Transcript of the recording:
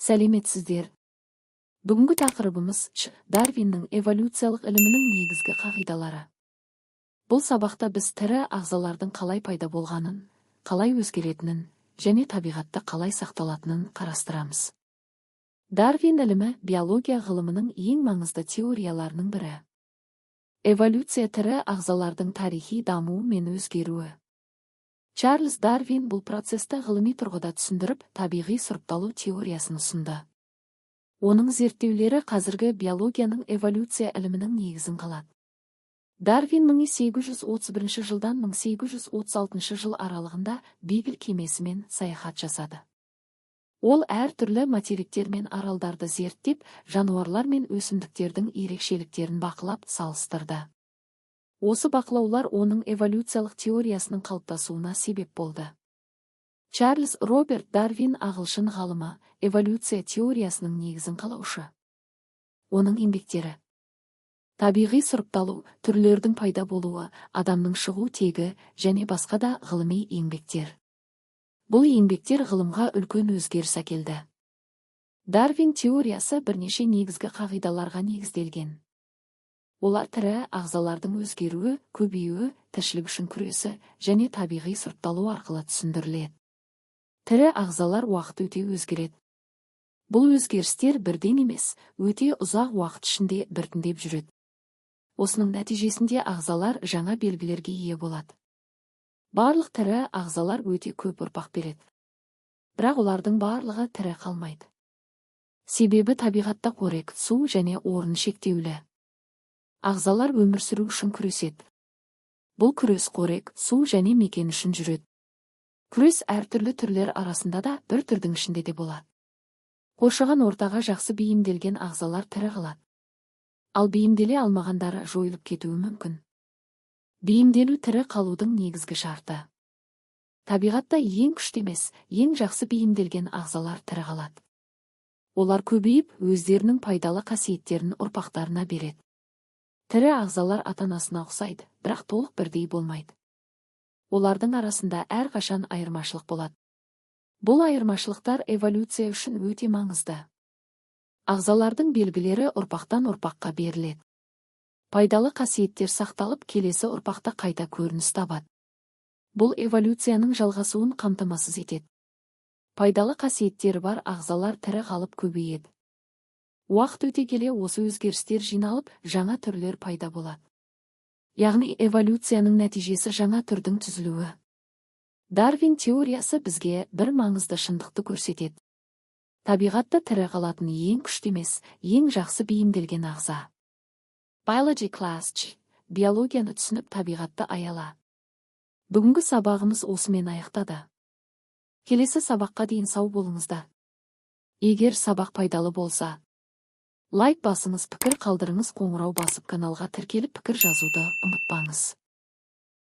Сәлеметсіздер. Бүгінгі тақырыбымыз Дарвиннің эволюциялық ілімінің негізгі қағидалары. Бұл сабақта біз тірі ағзалардың қалай пайда болғанын, қалай өзгеретінін және табиғатта қалай сақталатынын қарастырамыз. Дарвин ілімі биология ғылымының ең маңызды теорияларының бірі. Эволюция тірі ағзалардың тарихи дамуы мен өзгеруі. Чарльз Дарвин бұл процесті ғылыми тұрғыда түсіндіріп, табиғи сұрыпталу теориясын ұсынды. Оның зерттеулері қазіргі биологияның эволюция ілімінің негізін қалады. Дарвин 1831 жылдан 1836 жыл аралығында Бейгл кемесімен саяхат жасады. Ол әртүрлі материктер мен аралдарды зерттеп, жануарлар мен өсімдіктердің ерекшеліктерін бақылап салыстырды. Осы бақылаулар оның эволюциялық теориясының қалыптасуына себеп болды. Чарльз Роберт Дарвин ағылшын ғалымы, эволюция теориясының негізін қалаушы. Оның еңбектері: табиғи сұрыпталу, түрлердің пайда болуы, адамның шығу тегі және басқа да ғылыми еңбектер. Бұл еңбектер ғылымға үлкен өзгеріс әкелді. Дарвин теориясы бірнеше негізгі қағидаларға негізделген. Олар тірі ағзалардың өзгеруі, көбеюі, тіршілік үшін күресі және табиғи сұрыпталу арқылы түсіндіріледі. Тірі ағзалар уақыт өте өзгереді. Бұл өзгерістер бірден емес, өте ұзақ уақыт ішінде біртіндеп жүреді. Осының нәтижесінде ағзалар жаңа белгілерге ие болады. Барлық тірі ағзалар өте көп ұрпақ береді. Бірақ олардың барлығы тірі қалмайды. Себебі табиғатта қорек, су және орын шектеулі. Ағзалар өмір сүру үшін күреседі. Бұл күрес қорек, су және мекен үшін жүреді. Күрес әртүрлі түрлер арасында да бір түрдің ішінде де болады. Қоршаған ортаға жақсы бейімделген ағзалар тірі қалады. Ал бейімделе алмағандары жойылып кетуі мүмкін. Бейімделу тірі қалудың негізгі шарты. Табиғатта ең күшті емес, ең жақсы бейімделген ағзалар тірі қалады. Олар көбейіп, өздерінің пайдалы қасиеттерін ұрпақтарына береді. Тірі ағзалар ата-анасына ұқсайды, бірақ толық бірдей болмайды. Олардың арасында әрқашан айырмашылық болады. Бұл айырмашылықтар эволюция үшін өте маңызды. Ағзалардың белгілері ұрпақтан ұрпаққа беріледі. Пайдалы қасиеттер сақталып, келесі ұрпақта қайта көрініс табады. Бұл эволюцияның жалғасуын қамтамасыз етеді. Пайдалы қасиеттері бар ағзалар тірі қалып көбейеді. Уақыт өте келе осы өзгерістер жиналып, жаңа түрлер пайда болады. Яғни эволюцияның нәтижесі жаңа түрдің түзілуі. Дарвин теориясы бізге бір маңызды шындықты көрсетеді. Табиғатта тірі қалатын ең күшті емес, ең жақсы бейімделген ағза. Biology class. Биологияны түсініп, табиғатты аяла. Бүгінгі сабағымыз осымен аяқтады. Келесі сабаққа дейін сау болыңыздар. Егер сабақ пайдалы болса, лайк басыңыз, пікір қалдырыңыз, қоңырау басып каналға тіркеліп пікір жазуды ұмытпаңыз.